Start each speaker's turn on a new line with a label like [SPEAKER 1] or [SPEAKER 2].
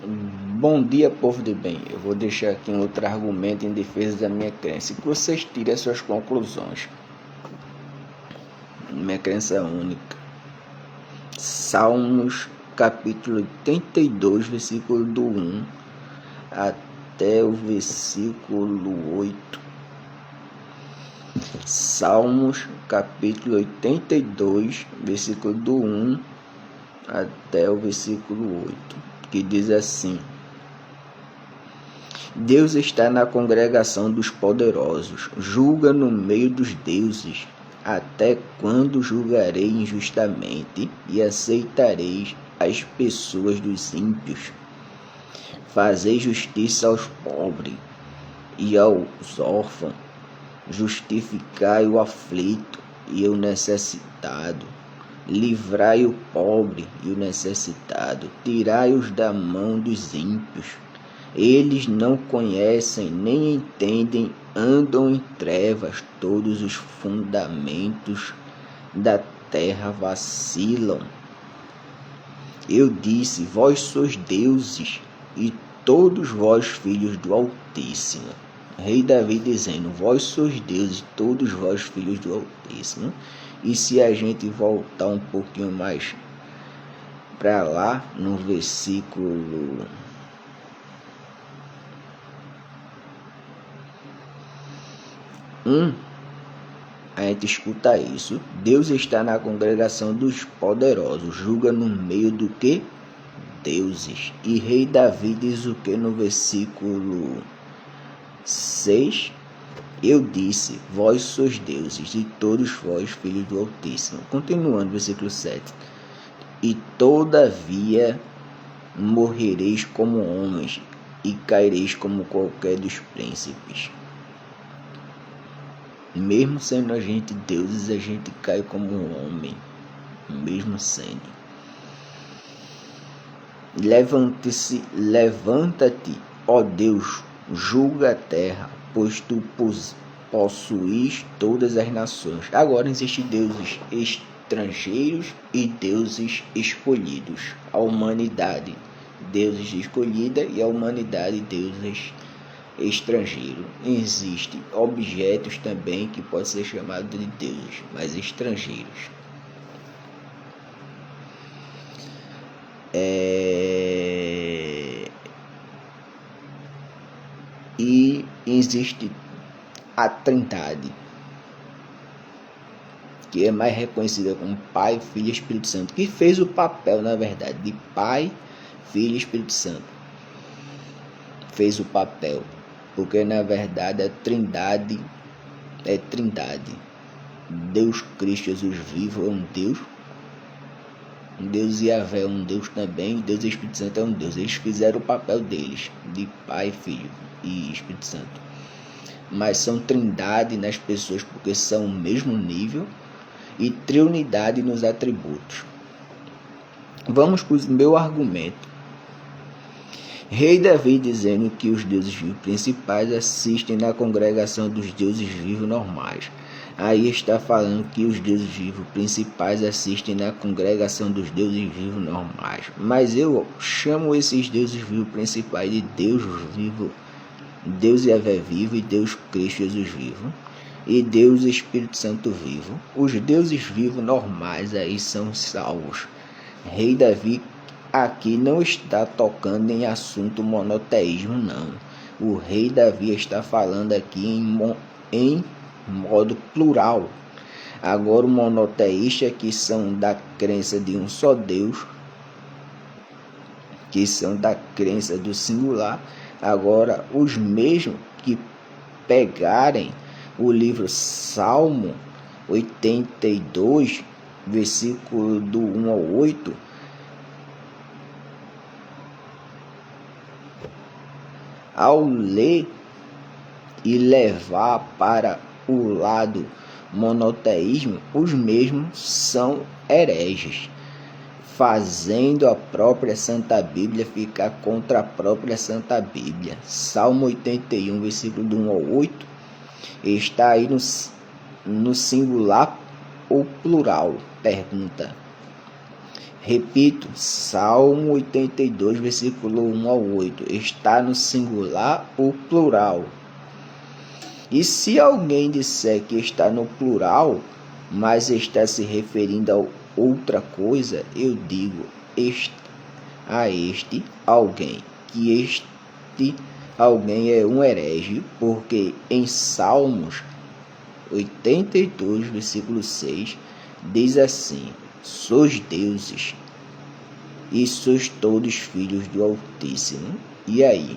[SPEAKER 1] Bom dia, povo de bem. Eu vou deixar aqui um outro argumento em defesa da minha crença e que vocês tirem as suas conclusões. Minha crença é única. Salmos, capítulo 82, versículo do 1 até o versículo 8. Salmos, capítulo 82, versículo do 1 até o versículo 8, que diz assim: Deus está na congregação dos poderosos, julga no meio dos deuses. Até quando julgarei injustamente e aceitareis as pessoas dos ímpios? Fazei justiça aos pobres e aos órfãos, justificai o aflito e o necessitado, livrai o pobre e o necessitado, tirai-os da mão dos ímpios. Eles não conhecem nem entendem, andam em trevas, todos os fundamentos da terra vacilam. Eu disse, vós sois deuses, e todos vós filhos do Altíssimo. Rei Davi dizendo, vós sois deuses, todos vós filhos do Altíssimo. E se a gente voltar um pouquinho mais para lá, no versículo 1, a gente escuta isso. Deus está na congregação dos poderosos, julga no meio do que? Deuses. E rei Davi diz o que no versículo 6? Eu disse, vós sois deuses, e todos vós filhos do Altíssimo. Continuando, versículo 7. E todavia morrereis como homens, e caireis como qualquer dos príncipes. Mesmo sendo a gente deuses, a gente cai como um homem, mesmo sendo. Levanta-te, ó Deus, julga a terra, pois tu possuís todas as nações. Agora existem deuses estrangeiros e deuses escolhidos. A humanidade, deuses escolhida, e a humanidade, deuses estrangeiro. Existem objetos também que podem ser chamados de deuses, mas estrangeiros. E existe a Trindade, que é mais reconhecida como Pai, Filho e Espírito Santo, que fez o papel, na verdade, de Pai, Filho e Espírito Santo. Fez o papel, porque na verdade a Trindade é Trindade. Deus Cristo Jesus vivo é um Deus Yahvé é um Deus também, Deus Espírito Santo é um Deus. Eles fizeram o papel deles, de Pai, Filho e Espírito Santo. Mas são Trindade nas pessoas porque são o mesmo nível, e Triunidade nos atributos. Vamos para o meu argumento. Rei Davi dizendo que os deuses vivos principais assistem na congregação dos deuses vivos normais. Aí está falando que os deuses vivos principais assistem na congregação dos deuses vivos normais. Mas eu chamo esses deuses vivos principais de Deus vivo, Deus Yahvé vivo e Deus Cristo Jesus vivo. E Deus Espírito Santo vivo. Os deuses vivos normais aí são salvos. Rei Davi aqui não está tocando em assunto monoteísmo, não. O rei Davi está falando aqui em modo plural. Agora, o monoteísta, que são da crença de um só Deus, que são da crença do singular, agora os mesmos que pegarem o livro Salmo 82, versículo do 1 ao 8, ao ler e levar para o lado monoteísmo, os mesmos são hereges, fazendo a própria Santa Bíblia ficar contra a própria Santa Bíblia. Salmo 81, versículo do 1 ao 8, está aí no singular ou plural? Pergunta. Repito, Salmo 82, versículo 1 ao 8, está no singular ou plural? E se alguém disser que está no plural, mas está se referindo a outra coisa, eu digo a este alguém que este alguém é um herege, porque em Salmos 82, versículo 6, diz assim: sois deuses e sois todos filhos do Altíssimo. E aí?